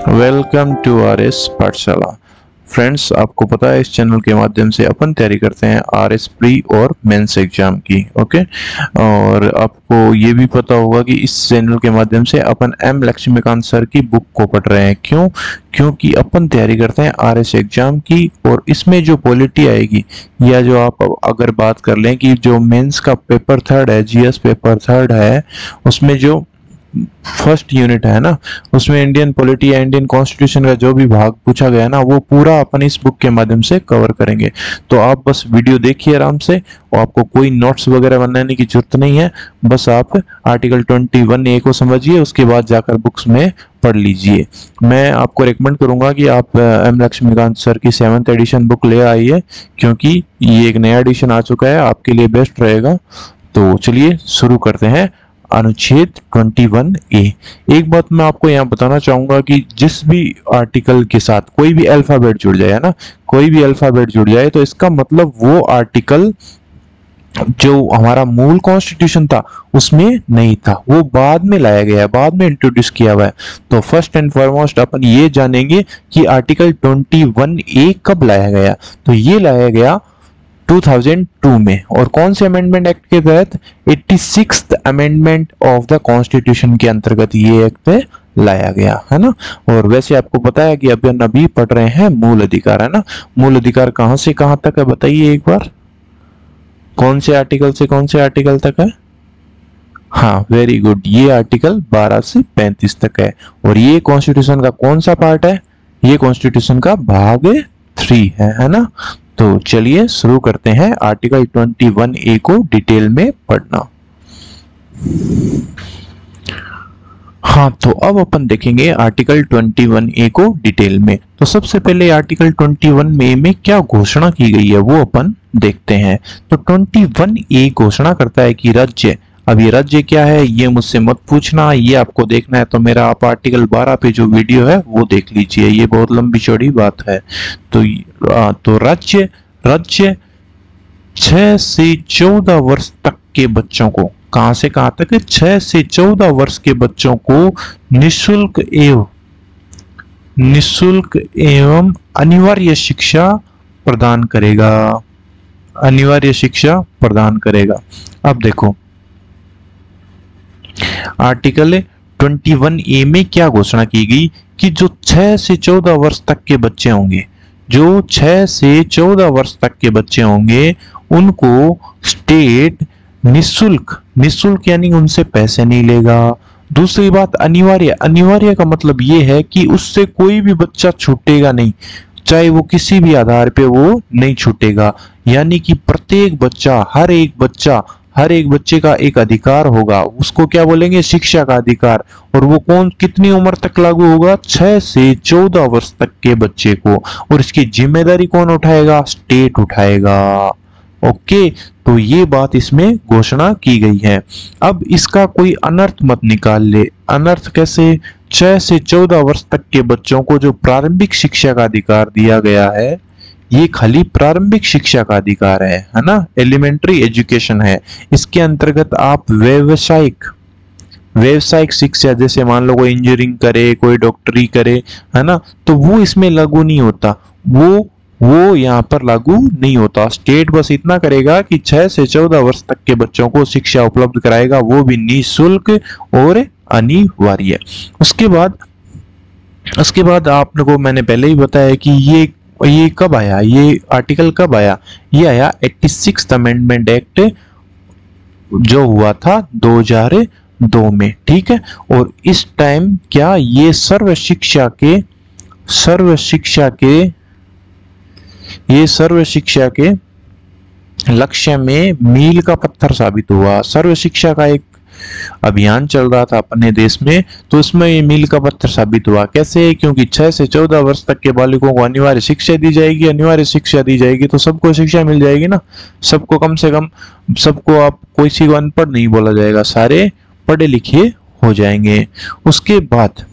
Welcome to RS पाठशाला। Friends, आपको पता है इस चैनल के माध्यम से अपन तैयारी करते हैं आरएस प्री और मेंस एग्जाम की। ओके, और आपको ये भी पता होगा कि इस चैनल के माध्यम से अपन एम लक्ष्मीकांत सर की बुक को पढ़ रहे हैं। क्योंकि अपन तैयारी करते हैं आरएस एग्जाम की, और इसमें जो पॉलिटी आएगी, या जो आप अगर बात कर लें कि जो मेंस का पेपर थर्ड है, जीएस पेपर थर्ड है, उसमें जो फर्स्ट यूनिट है ना, उसमें इंडियन पॉलिटी या इंडियन कॉन्स्टिट्यूशन का जो भी भाग पूछा गया ना, वो पूरा अपन इस बुक के माध्यम से कवर करेंगे। तो आप बस वीडियो देखिए आराम से, और आपको कोई नोट्स वगैरह बनाने की जरूरत नहीं है। बस आप आर्टिकल 21A को समझिए, उसके बाद जाकर बुक्स में पढ़ लीजिए। मैं आपको रिकमेंड करूंगा कि आप एम लक्ष्मीकांत सर की 7th एडिशन बुक ले आइए, क्योंकि ये एक नया एडिशन आ चुका है, आपके लिए बेस्ट रहेगा। तो चलिए शुरू करते हैं। अनुच्छेद 21A। एक बात मैं आपको यहाँ बताना चाहूंगा कि जिस भी आर्टिकल के साथ कोई भी अल्फाबेट जुड़ जाए ना, कोई भी अल्फाबेट जुड़ जाए, तो इसका मतलब वो आर्टिकल जो हमारा मूल कॉन्स्टिट्यूशन था उसमें नहीं था, वो बाद में लाया गया है, बाद में इंट्रोड्यूस किया हुआ है। तो फर्स्ट एंड फॉरमोस्ट अपन ये जानेंगे कि आर्टिकल 21A कब लाया गया। तो ये लाया गया 2002 में, और कौन से अमेंडमेंट एक्ट के तहत? 86th amendment of the constitution के अंतर्गत ये एक्ट लाया गया है ना। और वैसे आपको पता है कि अपन अभी पढ़ रहे हैं मूल अधिकार, है ना। मूल अधिकार कहां से कहां तक है बताइए एक बार, कौन से आर्टिकल से कौन से आर्टिकल तक है? हाँ, वेरी गुड, ये आर्टिकल 12 से 35 तक है। और ये कॉन्स्टिट्यूशन का कौन सा पार्ट है? ये कॉन्स्टिट्यूशन का भाग 3 है ना। तो चलिए शुरू करते हैं आर्टिकल 21A को डिटेल में पढ़ना। हाँ, तो अब अपन देखेंगे आर्टिकल 21A को डिटेल में। तो सबसे पहले आर्टिकल 21A में क्या घोषणा की गई है वो अपन देखते हैं। तो 21A घोषणा करता है कि राज्य, अब ये राज्य क्या है ये मुझसे मत पूछना, ये आपको देखना है तो मेरा आप आर्टिकल 12 पे जो वीडियो है वो देख लीजिए, ये बहुत लंबी चौड़ी बात है। तो राज्य 6 से 14 वर्ष तक के बच्चों को, कहां से कहां तक? 6 से 14 वर्ष के बच्चों को निःशुल्क एवं अनिवार्य शिक्षा प्रदान करेगा, अनिवार्य शिक्षा प्रदान करेगा। अब देखो आर्टिकल 21A में क्या घोषणा की गई कि जो 6 से 14 वर्ष तक के बच्चे होंगे, जो 6 से 14 वर्ष तक के बच्चे होंगे, उनको स्टेट निःशुल्क यानी उनसे पैसे नहीं लेगा। दूसरी बात अनिवार्य का मतलब ये है कि उससे कोई भी बच्चा छूटेगा नहीं, चाहे वो किसी भी आधार पे वो नहीं छूटेगा। यानी कि प्रत्येक बच्चा, हर एक बच्चे का एक अधिकार होगा, उसको क्या बोलेंगे? शिक्षा का अधिकार। और वो कितनी उम्र तक लागू होगा? 6 से 14 वर्ष तक के बच्चे को। और इसकी जिम्मेदारी कौन उठाएगा? स्टेट उठाएगा। ओके, तो ये बात इसमें घोषणा की गई है। अब इसका कोई अनर्थ मत निकाल ले। अनर्थ कैसे? 6 से 14 वर्ष तक के बच्चों को जो प्रारंभिक शिक्षा का अधिकार दिया गया है, ये खाली प्रारंभिक शिक्षा का अधिकार है ना, एलिमेंट्री एजुकेशन है। इसके अंतर्गत आप व्यवसायिक शिक्षा, जैसे मान लो कोई इंजीनियरिंग करे, कोई डॉक्टरी करे, है ना, तो वो इसमें लागू नहीं होता, वो यहाँ पर लागू नहीं होता। स्टेट बस इतना करेगा कि 6 से 14 वर्ष तक के बच्चों को शिक्षा उपलब्ध कराएगा, वो भी निःशुल्क और अनिवार्य। उसके बाद आपने को मैंने पहले ही बताया कि ये कब आया, ये आर्टिकल कब आया? ये आया 86th अमेंडमेंट एक्ट जो हुआ था 2002 में, ठीक है। और इस टाइम क्या ये सर्व शिक्षा के लक्ष्य में मील का पत्थर साबित हुआ। सर्व शिक्षा का एक अभियान चल रहा था अपने देश में, तो उसमें ये मील का पत्थर साबित हुआ। कैसे? क्योंकि 6 से 14 वर्ष तक के बालकों को अनिवार्य शिक्षा दी जाएगी, तो सबको शिक्षा मिल जाएगी ना, सबको, कम से कम सबको, आप कोई सी को अनपढ़ नहीं बोला जाएगा, सारे पढ़े लिखे हो जाएंगे। उसके बाद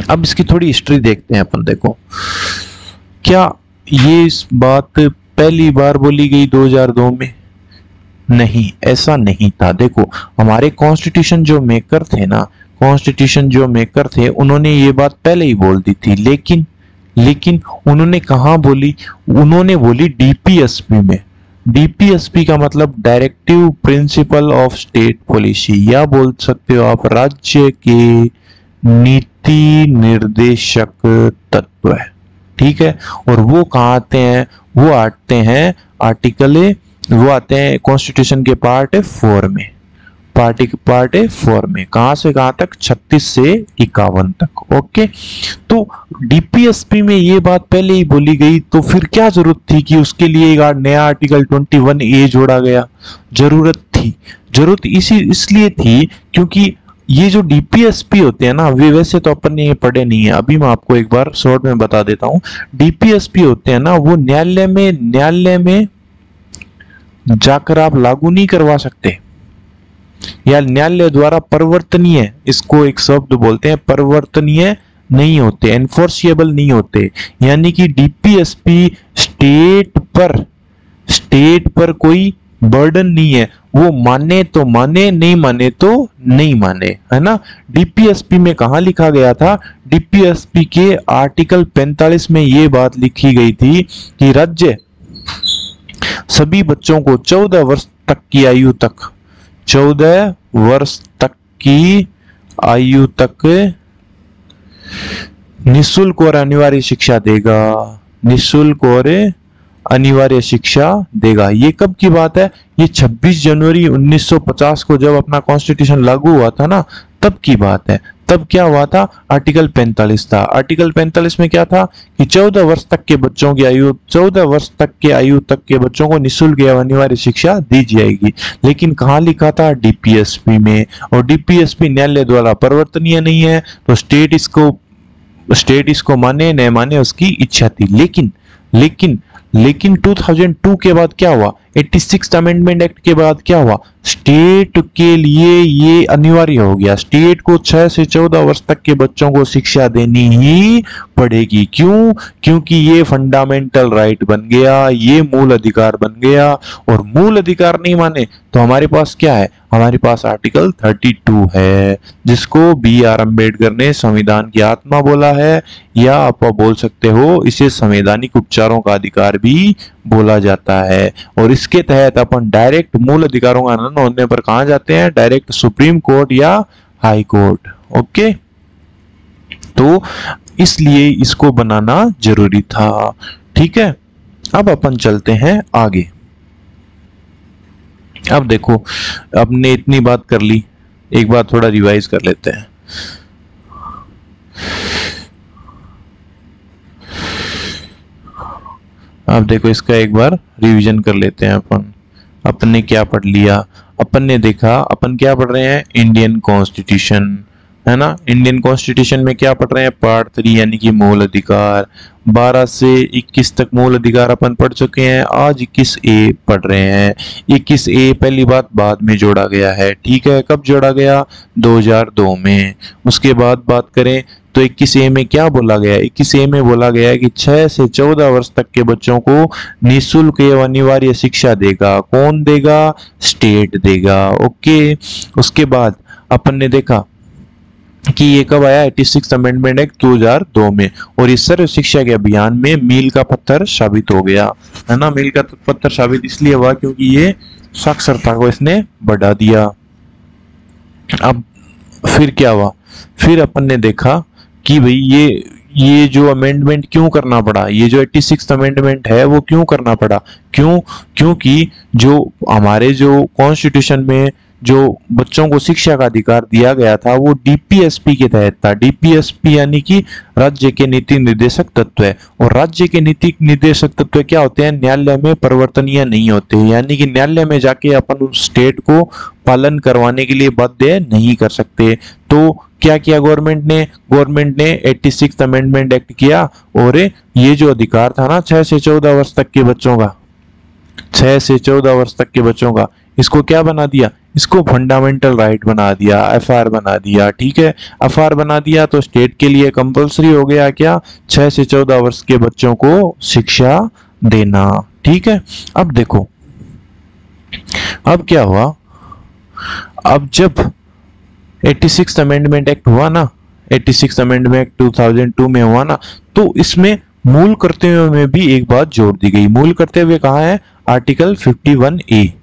अब इसकी थोड़ी हिस्ट्री देखते हैं अपन। देखो, क्या ये इस बात पहली बार बोली गई 2002 में? नहीं, ऐसा नहीं था। देखो, हमारे कॉन्स्टिट्यूशन जो मेकर थे ना, कॉन्स्टिट्यूशन जो मेकर थे उन्होंने ये बात पहले ही बोल दी थी, लेकिन लेकिन उन्होंने कहाँ बोली? उन्होंने बोली डीपीएसपी में। डीपीएसपी का मतलब directive principle of state policy, या बोल सकते हो आप राज्य के नीति निर्देशक तत्व है, ठीक है। और वो कहाँ आते हैं? वो आते हैं वो आते हैं कॉन्स्टिट्यूशन के पार्ट 4 में, पार्ट 4 में। कहां से कहां तक? 36 से 51 तक। ओके, तो डीपीएसपी में ये बात पहले ही बोली गई, तो फिर क्या जरूरत थी कि उसके लिए एक नया आर्टिकल 21A जोड़ा गया? जरूरत इसलिए थी क्योंकि ये जो डीपीएसपी होते हैं ना, वे वैसे तो अपन ने ये पढ़े नहीं है, अभी मैं आपको एक बार शॉर्ट में बता देता हूं। डीपीएसपी होते हैं ना, वो न्यायालय में जाकर आप लागू नहीं करवा सकते, या न्यायालय द्वारा परिवर्तनीय, इसको एक शब्द बोलते हैं, परिवर्तनीय नहीं होते, एनफोर्सिएबल नहीं होते। यानी कि डीपीएसपी स्टेट पर कोई बर्डन नहीं है, वो माने तो माने, नहीं माने तो नहीं माने, है ना। डीपीएसपी में कहा लिखा गया था? डीपीएसपी के आर्टिकल 45 में ये बात लिखी गई थी कि राज्य सभी बच्चों को 14 वर्ष तक की आयु तक 14 वर्ष तक की आयु तक निःशुल्क और अनिवार्य शिक्षा देगा, निःशुल्क और अनिवार्य शिक्षा देगा। ये कब की बात है? ये 26 जनवरी 1950 को जब अपना कॉन्स्टिट्यूशन लागू हुआ था ना, तब की बात है। तब क्या हुआ था? आर्टिकल 45 था। आर्टिकल 45 में क्या था कि 14 वर्ष तक के बच्चों की आयु 14 वर्ष तक के आयु तक के बच्चों को निःशुल्क या अनिवार्य शिक्षा दी जाएगी। लेकिन कहाँ लिखा था? डीपीएसपी में। और डीपीएसपी न्यायालय द्वारा परिवर्तनीय नहीं है, तो स्टेट इसको माने न माने उसकी इच्छा थी। लेकिन 2002 के बाद क्या हुआ? 86th अमेंडमेंट एक्ट के बाद क्या हुआ? स्टेट के लिए ये अनिवार्य हो गया, स्टेट को 6 से 14 वर्ष तक के बच्चों को शिक्षा देनी ही पड़ेगी। क्यों? क्योंकि ये फंडामेंटल राइट बन गया, ये मूल अधिकार बन गया। और मूल अधिकार नहीं माने तो हमारे पास क्या है? हमारे पास आर्टिकल 32 है, जिसको B.R. अम्बेडकर ने संविधान की आत्मा बोला है, या आप बोल सकते हो इसे संवैधानिक उपचारों का अधिकार भी बोला जाता है। और इसके तहत अपन डायरेक्ट मूल अधिकारों का हनन होने पर कहां जाते हैं? डायरेक्ट सुप्रीम कोर्ट या हाई कोर्ट। ओके, तो इसलिए इसको बनाना जरूरी था। ठीक है, अब अपन चलते हैं आगे। अब देखो, हमने इतनी बात कर ली, एक बार थोड़ा रिवाइज कर लेते हैं। अब देखो, इसका एक बार रिवीजन कर लेते हैं। अपन ने क्या पढ़ लिया? अपन ने देखा, अपन क्या पढ़ रहे हैं? इंडियन कॉन्स्टिट्यूशन, है ना। इंडियन कॉन्स्टिट्यूशन में क्या पढ़ रहे हैं? पार्ट 3 यानी कि मूल अधिकार। 12 से 21 तक मूल अधिकार अपन पढ़ चुके हैं, आज 21A पढ़ रहे हैं। 21A पहली बात बाद में जोड़ा गया है, ठीक है। कब जोड़ा गया? 2002 में। उसके बाद बात करें तो 21A में क्या बोला गया? 21A में बोला गया है कि 6 से 14 वर्ष तक के बच्चों को निःशुल्क एवं अनिवार्य शिक्षा देगा। कौन देगा? स्टेट देगा। ओके, उसके बाद अपन ने देखा कि ये कब आया? 86 अमेंडमेंट एक्ट 2002 में। और इस सर्व शिक्षा के अभियान में मील का पत्थर साबित हो गया, है ना। मील का पत्थर साबित इसलिए हुआ क्योंकि ये साक्षरता को इसने बढ़ा दिया। अब फिर क्या हुआ? फिर अपन ने देखा कि भाई ये जो अमेंडमेंट क्यों करना पड़ा, ये जो 86 अमेंडमेंट है वो क्यों करना पड़ा? क्योंकि जो हमारे जो कॉन्स्टिट्यूशन में जो बच्चों को शिक्षा का अधिकार दिया गया था वो डीपीएसपी के तहत था। डीपीएसपी यानी कि राज्य के नीति निर्देशक तत्व है। और राज्य के नीति निर्देशक तत्व क्या होते हैं? न्यायालय में परिवर्तनीय नहीं होते, यानी कि न्यायालय में जाके अपन उस स्टेट को पालन करवाने के लिए बाध्य नहीं कर सकते। तो क्या किया गवर्नमेंट ने 86 अमेंडमेंट एक्ट किया, और ये जो अधिकार था ना 6 से 14 वर्ष तक के बच्चों का, 6 से 14 वर्ष तक के बच्चों का, इसको क्या बना दिया? इसको फंडामेंटल राइट बना दिया, एफआर बना दिया। ठीक है, एफआर बना दिया तो स्टेट के लिए कंपलसरी हो गया क्या? 6 से 14 वर्ष के बच्चों को शिक्षा देना। ठीक है, अब देखो, अब क्या हुआ? अब जब 86 अमेंडमेंट एक्ट हुआ ना, 86 अमेंडमेंट एक्ट 2002 में हुआ ना, तो इसमें मूल कर्तव्यों में भी एक बात जोड़ दी गई। मूल कर्तव्य कहाँ है? Article 51A।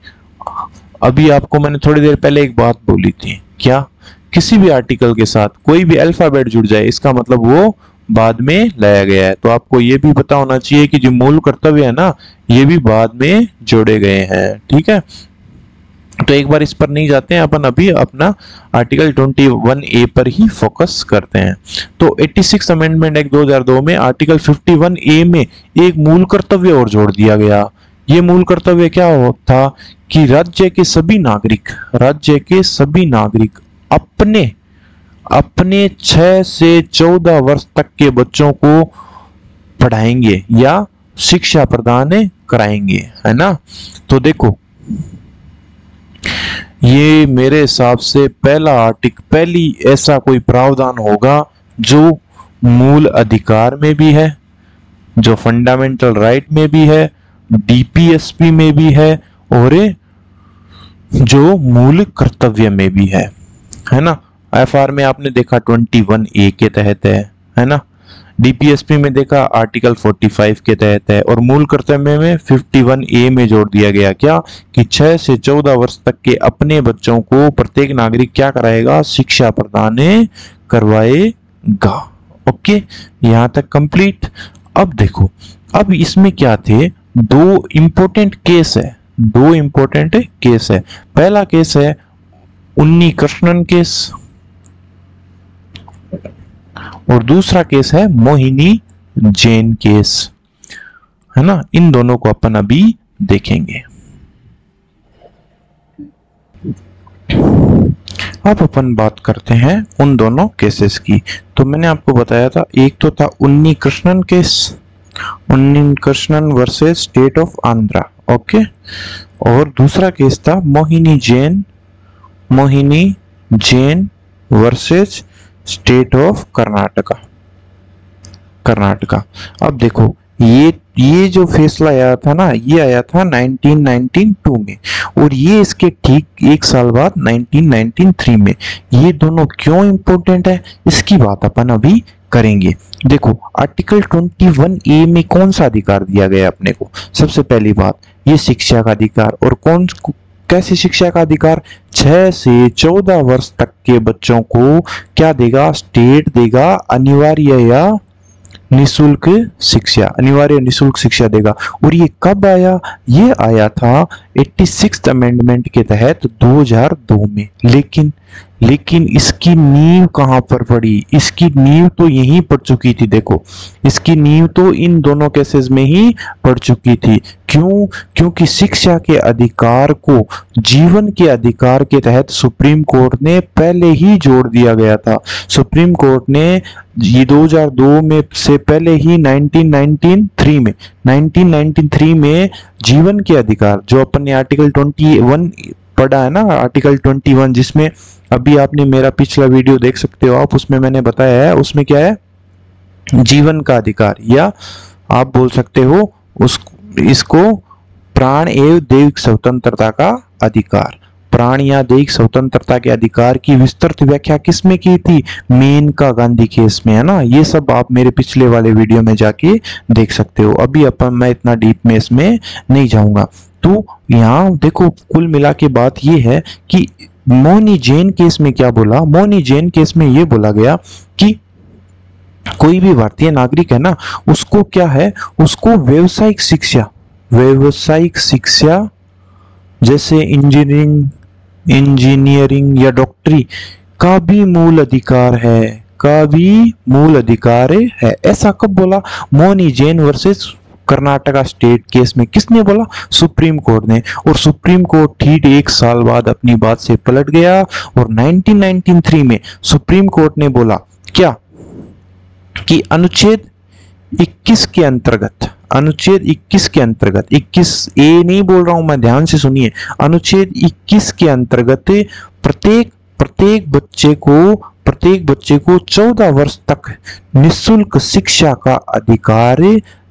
अभी आपको मैंने थोड़ी देर पहले एक बात बोली थी, क्या? किसी भी आर्टिकल के साथ कोई भी अल्फाबेट जुड़ जाए इसका मतलब वो बाद में लाया गया है। तो आपको ये भी पता होना चाहिए कि जो मूल कर्तव्य है ना, ये भी बाद में जोड़े गए हैं, ठीक है। तो एक बार इस पर नहीं जाते हैं अपन, अभी अपना आर्टिकल 21A पर ही फोकस करते हैं। तो 86 अमेंडमेंट एक्ट 2002 में आर्टिकल 51A में एक मूल कर्तव्य और जोड़ दिया गया। ये मूल कर्तव्य क्या था कि राज्य के सभी नागरिक अपने 6 से 14 वर्ष तक के बच्चों को पढ़ाएंगे या शिक्षा प्रदान कराएंगे, है ना। तो देखो, ये मेरे हिसाब से पहली ऐसा कोई प्रावधान होगा जो मूल अधिकार में भी है, जो फंडामेंटल राइट में भी है, डीपीएसपी में भी है, और जो मूल कर्तव्य में भी है ना। एफआर में आपने देखा 21A के तहत है ना। डीपीएसपी में देखा आर्टिकल 45 के तहत है, और मूल कर्तव्य में 51A में जोड़ दिया गया क्या कि 6 से 14 वर्ष तक के अपने बच्चों को प्रत्येक नागरिक क्या कराएगा? शिक्षा प्रदान करवाएगा। ओके, यहां तक कंप्लीट। अब देखो, अब इसमें क्या थे? दो इंपॉर्टेंट केस है। पहला केस है उन्नी कृष्णन केस, और दूसरा केस है मोहिनी जैन केस, है ना। इन दोनों को अपन अभी देखेंगे। अब अपन बात करते हैं उन दोनों केसेस की। तो मैंने आपको बताया था, एक तो था उन्नी कृष्णन केस, उन्नी Krishnan versus state of Andhra, okay. और दूसरा केस था Mohini Jain versus state of Karnataka. अब देखो, ये जो फैसला आया था ना, ये आया था 1992 में, और ये इसके ठीक एक साल बाद 1993 में। ये दोनों क्यों इंपॉर्टेंट है, इसकी बात अपन अभी करेंगे। देखो, आर्टिकल 21A में कौन सा अधिकार दिया गया अपने को? सबसे पहली बात, ये शिक्षा का अधिकार। और कैसी शिक्षा का अधिकार? 6 से 14 वर्ष तक के बच्चों को क्या देगा? स्टेट देगा अनिवार्य निशुल्क शिक्षा देगा। और ये कब आया? ये आया था 86 अमेंडमेंट के तहत 2002 में। लेकिन इसकी नींव कहां पर पड़ी? इसकी नींव तो यहीं पड़ चुकी थी। देखो, इसकी नींव तो इन दोनों केसेस में ही पड़ चुकी थी। क्यों? क्योंकि शिक्षा के अधिकार को जीवन के अधिकार के तहत सुप्रीम कोर्ट ने पहले ही जोड़ दिया गया था। सुप्रीम कोर्ट ने ये 2002 में से पहले ही 1993 में जीवन के अधिकार, जो अपन ने आर्टिकल 21 पढ़ा है ना, आर्टिकल 21, जिसमें अभी आपने मेरा पिछला वीडियो देख सकते हो आप, उसमें मैंने बताया है, उसमें क्या है? जीवन का अधिकार, या आप बोल सकते हो इसको प्राण एवं दैहिक स्वतंत्रता का अधिकार। प्राण या दैहिक स्वतंत्रता के अधिकार की विस्तृत व्याख्या किसमें की थी? मेनका गांधी केस में, है ना। ये सब आप मेरे पिछले वाले वीडियो में जाके देख सकते हो। अभी मैं इतना डीप में इसमें नहीं जाऊंगा। तो यहाँ देखो, कुल मिला के बात ये है कि मोहिनी जैन केस में क्या बोला? मोहिनी जैन केस में ये बोला गया कि कोई भी भारतीय नागरिक है ना, उसको क्या है? उसको व्यावसायिक शिक्षा जैसे इंजीनियरिंग या डॉक्टरी का भी मूल अधिकार है। ऐसा कब बोला? Mohini Jain versus Karnataka state case में किसने बोला? सुप्रीम कोर्ट ने। और सुप्रीम कोर्ट ठीक एक साल बाद अपनी बात से पलट गया, और 1993 में सुप्रीम कोर्ट ने बोला क्या कि अनुच्छेद 21 के अंतर्गत, 21A नहीं बोल रहा हूं मैं, ध्यान से सुनिए, अनुच्छेद 21 के अंतर्गत प्रत्येक बच्चे को 14 वर्ष तक निःशुल्क शिक्षा का अधिकार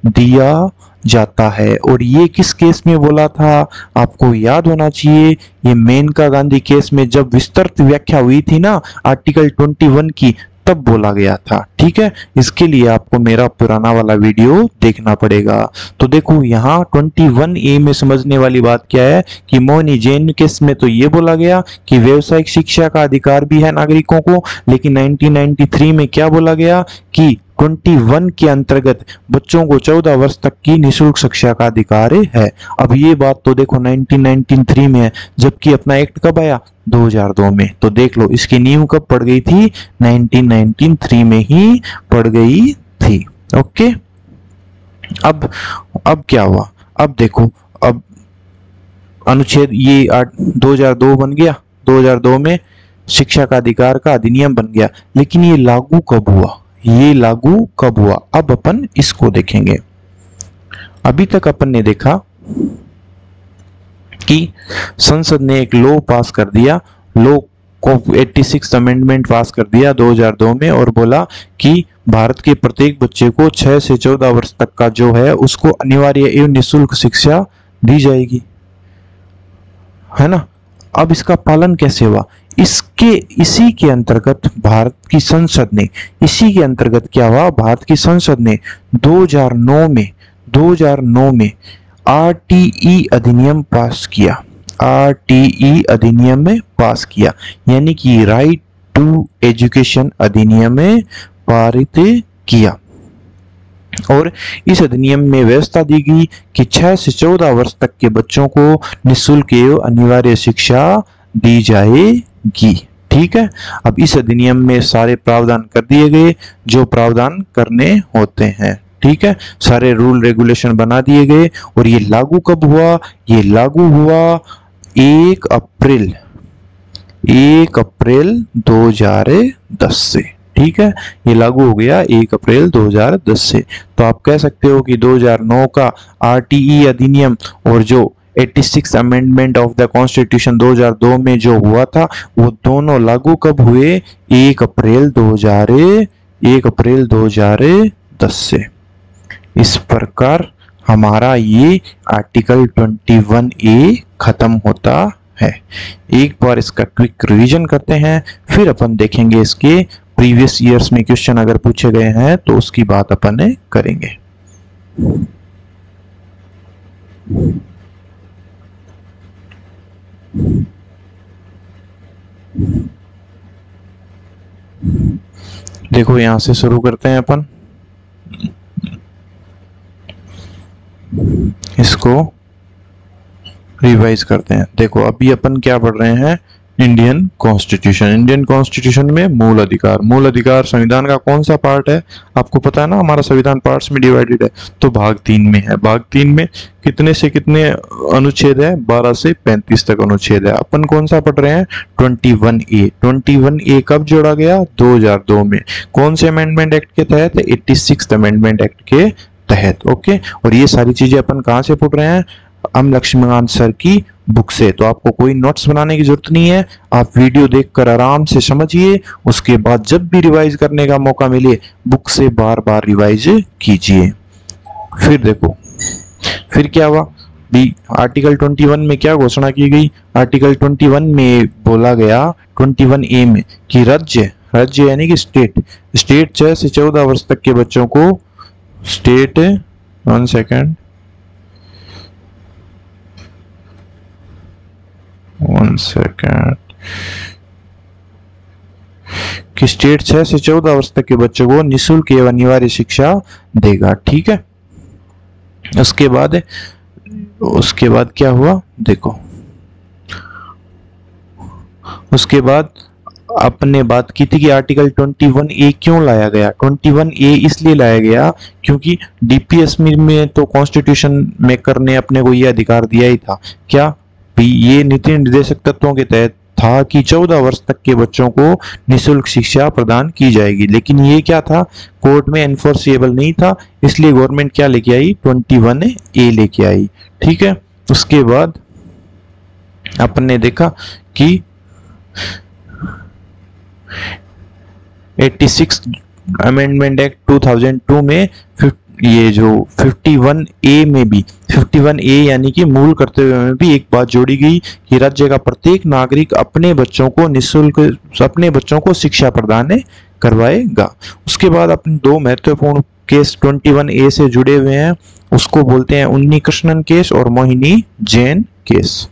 दिया जाता है। और ये किस केस में बोला था, आपको याद होना चाहिए, ये मेनका गांधी केस में जब विस्तृत व्याख्या हुई थी ना आर्टिकल 21 की, तब बोला गया था। ठीक है, इसके लिए आपको मेरा पुराना वाला वीडियो देखना पड़ेगा। तो देखो यहाँ 21A में समझने वाली बात क्या है कि मोहनी जैन केस में तो ये बोला गया कि व्यावसायिक शिक्षा का अधिकार भी है नागरिकों को, लेकिन 1993 में क्या बोला गया कि 21 के अंतर्गत बच्चों को 14 वर्ष तक की निःशुल्क शिक्षा का अधिकार है। अब ये बात तो देखो 1993 में है, जबकि अपना एक्ट कब आया, 2002 में। तो देख लो इसकी नींव कब पड़ गई थी, 1993 में ही पड़ गई थी। ओके, अब क्या हुआ, अब देखो, अब अनुच्छेद ये 2002 बन गया, 2002 में शिक्षा का अधिकार का अधिनियम बन गया, लेकिन ये लागू कब हुआ, ये लागू कब हुआ, अब अपन इसको देखेंगे। अभी तक अपन ने देखा कि संसद ने एक लॉ पास कर दिया, लॉ को 86 अमेंडमेंट पास कर दिया 2002 में, और बोला कि भारत के प्रत्येक बच्चे को 6 से 14 वर्ष तक का जो है उसको अनिवार्य एवं निःशुल्क शिक्षा दी जाएगी, है ना। अब इसका पालन कैसे हुआ, इसी के अंतर्गत भारत की संसद ने, इसी के अंतर्गत क्या हुआ, भारत की संसद ने 2009 में RTE अधिनियम पास किया, RTE अधिनियम में पास किया, यानी कि राइट टू एजुकेशन अधिनियम में पारित किया। और इस अधिनियम में व्यवस्था दी गई कि 6 से 14 वर्ष तक के बच्चों को निःशुल्क एवं अनिवार्य शिक्षा दी जाएगी। ठीक है, अब इस अधिनियम में सारे प्रावधान कर दिए गए जो प्रावधान करने होते हैं। ठीक है, सारे रूल रेगुलेशन बना दिए गए, और ये लागू कब हुआ, ये लागू हुआ 1 अप्रैल 2010 से। ठीक है, ये लागू हो गया 1 अप्रैल 2010 से। तो आप कह सकते हो कि 2009 का RTE अधिनियम और जो 86 अमेंडमेंट ऑफ द कॉन्स्टिट्यूशन 2002 में जो हुआ था, वो दोनों लागू कब हुए, 1 अप्रैल 2010 से। इस प्रकार हमारा ये आर्टिकल 21A खत्म होता है। एक बार इसका क्विक रिवीजन करते हैं, फिर अपन देखेंगे इसके प्रीवियस ईयर्स में क्वेश्चन अगर पूछे गए हैं तो उसकी बात अपन करेंगे। देखो यहां से शुरू करते हैं अपन, इसको रिवाइज करते हैं। देखो अभी अपन क्या पढ़ रहे हैं, इंडियन कॉन्स्टिट्यूशन। इंडियन कॉन्स्टिट्यूशन में मूल अधिकार, मूल अधिकार संविधान का कौन सा पार्ट है, आपको पता है ना, हमारा संविधान पार्ट्स में डिवाइडेड है, तो भाग 3 में है। भाग 3 में कितने से कितने अनुच्छेद है, 12 से 35 तक अनुच्छेद है। अपन कौन सा पढ़ रहे हैं, 21A। 21A कब जोड़ा गया, 2002 में। कौन से अमेंडमेंट एक्ट के तहत, 86 अमेंडमेंट एक्ट के तहत। ओके, और ये सारी चीजें अपन कहाँ से पढ़ रहे हैं, हम लक्ष्मीकांत सर की बुक से। तो आपको कोई नोट्स बनाने की जरूरत नहीं है, आप वीडियो देखकर आराम से समझिए, उसके बाद जब भी रिवाइज करने का मौका मिले बुक से बार बार रिवाइज कीजिए। फिर देखो फिर क्या हुआ, भी आर्टिकल 21 में क्या घोषणा की गई, आर्टिकल 21 में बोला गया 21A में कि राज्य यानी कि स्टेट 6 से 14 वर्ष तक के बच्चों को, स्टेट 1 सेकेंड कि स्टेट 6 से 14 वर्ष तक के बच्चों को निःशुल्क एवं अनिवार्य शिक्षा देगा। ठीक है, उसके बाद क्या हुआ, देखो उसके बाद आपने बात की थी कि आर्टिकल 21A क्यों लाया गया। 21A इसलिए लाया गया क्योंकि डीपीएस में तो कॉन्स्टिट्यूशन मेकर ने अपने को यह अधिकार दिया ही था, क्या भी, ये नीति निर्देशक तत्वों के तहत था कि 14 वर्ष तक के बच्चों को निःशुल्क शिक्षा प्रदान की जाएगी। लेकिन ये क्या था, कोर्ट में एनफोर्सेबल नहीं था, इसलिए गवर्नमेंट क्या लेके आई, 21A लेके आई। ठीक है, उसके बाद अपन ने देखा कि 86 अमेंडमेंट एक्ट 2002 में ये जो 51A में भी 51A यानी कि मूल कर्तव्य में भी एक बात जोड़ी गई कि राज्य का प्रत्येक नागरिक अपने बच्चों को निःशुल्क अपने बच्चों को शिक्षा प्रदान करवाएगा। उसके बाद अपने दो महत्वपूर्ण केस 21A से जुड़े हुए हैं, उसको बोलते हैं उन्नी कृष्णन केस और मोहिनी जैन केस।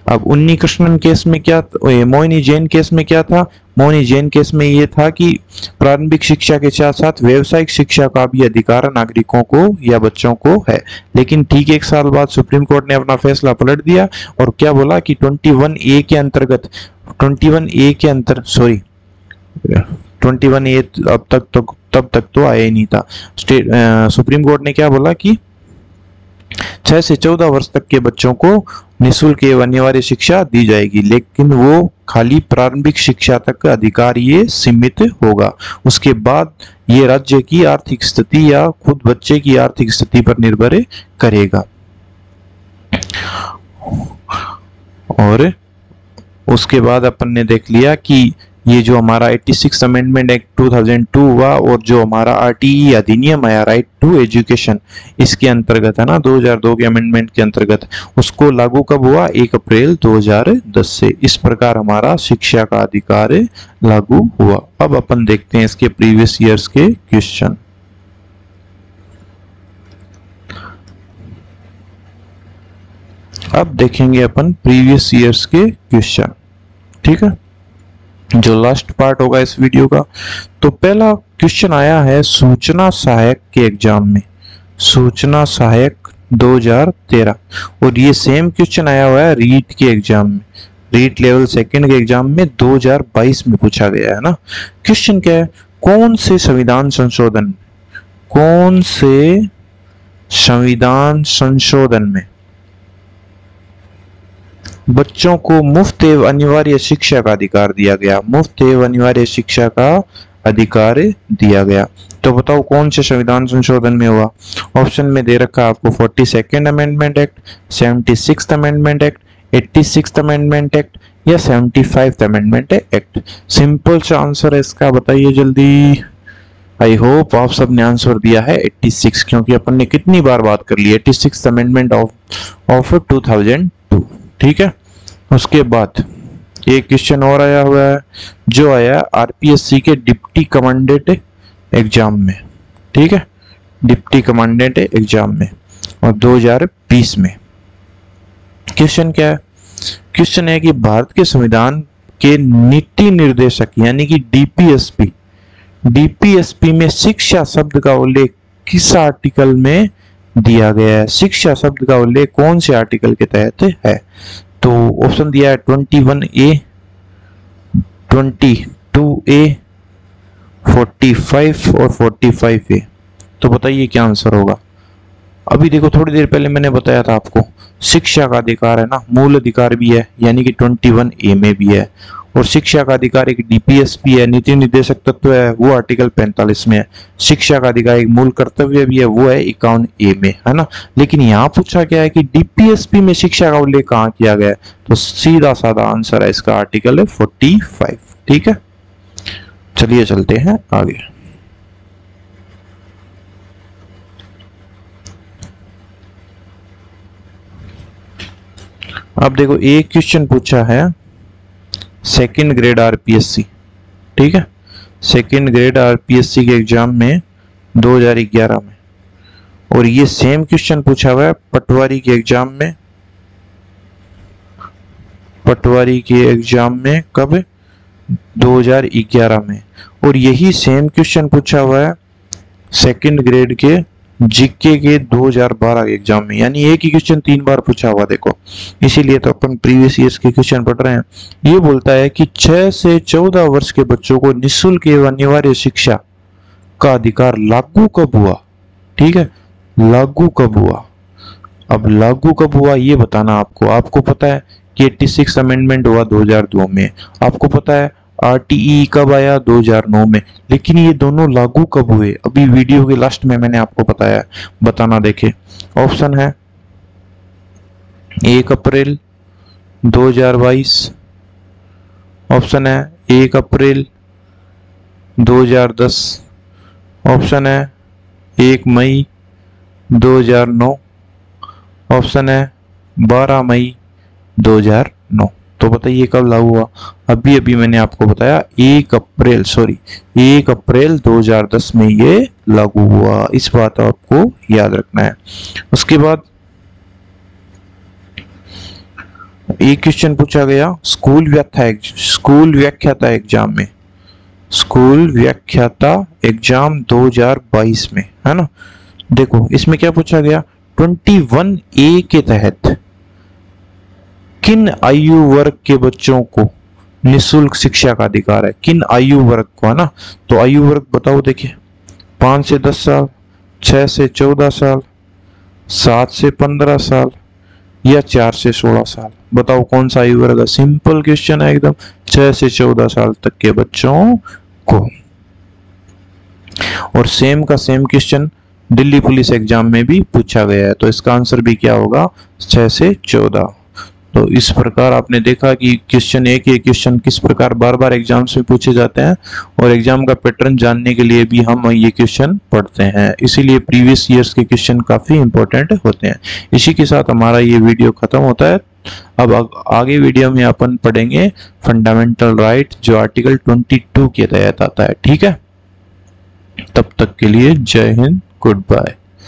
अब उन्नी कृष्णन केस में क्या, मोहिनी जैन केस में क्या था? मोहिनी जैन केस में ये था कि प्रारंभिक शिक्षा के साथ साथ व्यावसायिक शिक्षा का भी अधिकार नागरिकों को या बच्चों को है। लेकिन ठीक एक साल बाद सुप्रीम कोर्ट ने अपना फैसला पलट दिया और क्या बोला कि 21A के अंतर्गत 21A के अंतर सॉरी 21A अब तब तक तो आया ही नहीं था। सुप्रीम कोर्ट ने क्या बोला कि 6 से 14 वर्ष तक के बच्चों को निःशुल्क एवं अनिवार्य शिक्षा दी जाएगी, लेकिन वो खाली प्रारंभिक शिक्षा तक का अधिकार ये सीमित होगा। उसके बाद ये राज्य की आर्थिक स्थिति या खुद बच्चे की आर्थिक स्थिति पर निर्भर करेगा। और उसके बाद अपन ने देख लिया कि ये जो हमारा 86 अमेंडमेंट एक्ट 2002 हुआ और जो हमारा RTE अधिनियम आया, राइट टू एजुकेशन, इसके अंतर्गत है ना 2002 के अमेंडमेंट के अंतर्गत, उसको लागू कब हुआ? 1 अप्रैल 2010 से। इस प्रकार हमारा शिक्षा का अधिकार लागू हुआ। अब अपन देखते हैं इसके प्रीवियस ईयर्स के क्वेश्चन। अब देखेंगे अपन प्रीवियस ईयर्स के क्वेश्चन, ठीक है, जो लास्ट पार्ट होगा इस वीडियो का। तो पहला क्वेश्चन आया है सूचना सहायक के एग्जाम में, सूचना सहायक 2013, और ये सेम क्वेश्चन आया हुआ है रीट के एग्जाम में, रीट लेवल 2 के एग्जाम में 2022 में पूछा गया है ना। क्वेश्चन क्या है? कौन से संविधान संशोधन में बच्चों को मुफ्त एवं अनिवार्य शिक्षा का अधिकार दिया गया? मुफ्त एवं अनिवार्य शिक्षा का अधिकार दिया गया। तो बताओ कौन से संविधान संशोधन में हुआ? ऑप्शन में दे रखा आपको 42nd amendment act, 76th amendment act, 86th amendment act या 75th अमेंडमेंट एक्ट। सिंपल सा आंसर है इसका, बताइए जल्दी। आई होप आप सब ने आंसर दिया है 86, क्योंकि अपन ने कितनी बार बात कर ली 86th अमेंडमेंट ऑफ 2002, ठीक है। उसके बाद एक क्वेश्चन और आया हुआ है जो आया RPSC के डिप्टी कमांडेंट एग्जाम में, ठीक है, डिप्टी कमांडेंट एग्जाम में, और 2020 में। क्वेश्चन क्या है? क्वेश्चन है कि भारत के संविधान के नीति निर्देशक यानी कि डीपीएसपी में शिक्षा शब्द का उल्लेख किस आर्टिकल में दिया गया है? शिक्षा शब्द का उल्लेख कौन से आर्टिकल के तहत है? तो ऑप्शन दिया है 21A, 22A, 45 और 45A। तो बताइए क्या आंसर होगा? अभी देखो थोड़ी देर पहले मैंने बताया था आपको शिक्षा का अधिकार है ना, मूल अधिकार भी है यानी कि 21A में भी है, और शिक्षा का अधिकार एक डीपीएसपी है, नीति निर्देशक तत्व है, वो आर्टिकल 45 में है। शिक्षा का अधिकार एक मूल कर्तव्य भी है, वो है 51A में, है ना। लेकिन यहाँ पूछा गया है कि डीपीएसपी में शिक्षा का उल्लेख कहाँ किया गया है? तो सीधा साधा आंसर है इसका आर्टिकल है 45, ठीक है। चलिए चलते हैं आगे। अब देखो एक क्वेश्चन पूछा है 2nd ग्रेड RPSC, ठीक है, 2nd ग्रेड RPSC के एग्जाम में 2011 में, और ये सेम क्वेश्चन पूछा हुआ है पटवारी के एग्जाम में, पटवारी के एग्जाम में कब? 2011 में। और यही सेम क्वेश्चन पूछा हुआ है 2nd ग्रेड के जीके के 2012 के एग्जाम में, यानी एक ही क्वेश्चन 3 बार पूछा हुआ देखो, इसीलिए तो अपन प्रीवियस ईयर्स के क्वेश्चन पढ़ रहे हैं। ये बोलता है कि 6 से 14 वर्ष के बच्चों को निःशुल्क एवं अनिवार्य शिक्षा का अधिकार लागू कब हुआ? ठीक है, लागू कब हुआ। अब लागू कब हुआ ये बताना आपको। आपको पता है कि 86 अमेंडमेंट हुआ 2002 में, आपको पता है RTE कब आया? 2009 में। लेकिन ये दोनों लागू कब हुए? अभी वीडियो के लास्ट में मैंने आपको बताया, बताना। देखे ऑप्शन है 1 अप्रैल 2022, ऑप्शन है 1 अप्रैल 2010, ऑप्शन है 1 मई 2009, ऑप्शन है 12 मई 2009। तो बताइए कब लागू हुआ? अभी अभी मैंने आपको बताया 1 अप्रैल 2010 में ये लागू हुआ। इस बात आपको याद रखना है। उसके बाद एक क्वेश्चन पूछा गया स्कूल व्याख्याता एग्जाम में, स्कूल व्याख्याता एग्जाम 2022 में, है ना। देखो इसमें क्या पूछा गया, 21A के तहत किन आयु वर्ग के बच्चों को निःशुल्क शिक्षा का अधिकार है? किन आयु वर्ग को, है ना। तो आयु वर्ग बताओ, देखिए 5 से 10 साल, 6 से 14 साल, 7 से 15 साल या 4 से 16 साल। बताओ कौन सा आयु वर्ग है? सिंपल क्वेश्चन है एकदम, 6 से 14 साल तक के बच्चों को। और सेम का same question Delhi police exam में भी पूछा गया है, तो इसका आंसर भी क्या होगा? 6 से 14। तो इस प्रकार आपने देखा कि क्वेश्चन एक ही क्वेश्चन किस प्रकार बार बार एग्जाम्स में पूछे जाते हैं, और एग्जाम का पैटर्न जानने के लिए भी हम ये क्वेश्चन पढ़ते हैं। इसीलिए प्रीवियस ईयर्स के क्वेश्चन काफी इंपॉर्टेंट होते हैं। इसी के साथ हमारा ये वीडियो खत्म होता है। अब आगे वीडियो में अपन पढ़ेंगे फंडामेंटल राइट, जो आर्टिकल 22 के तहत आता है। ठीक है, तब तक के लिए जय हिंद, गुड बाय।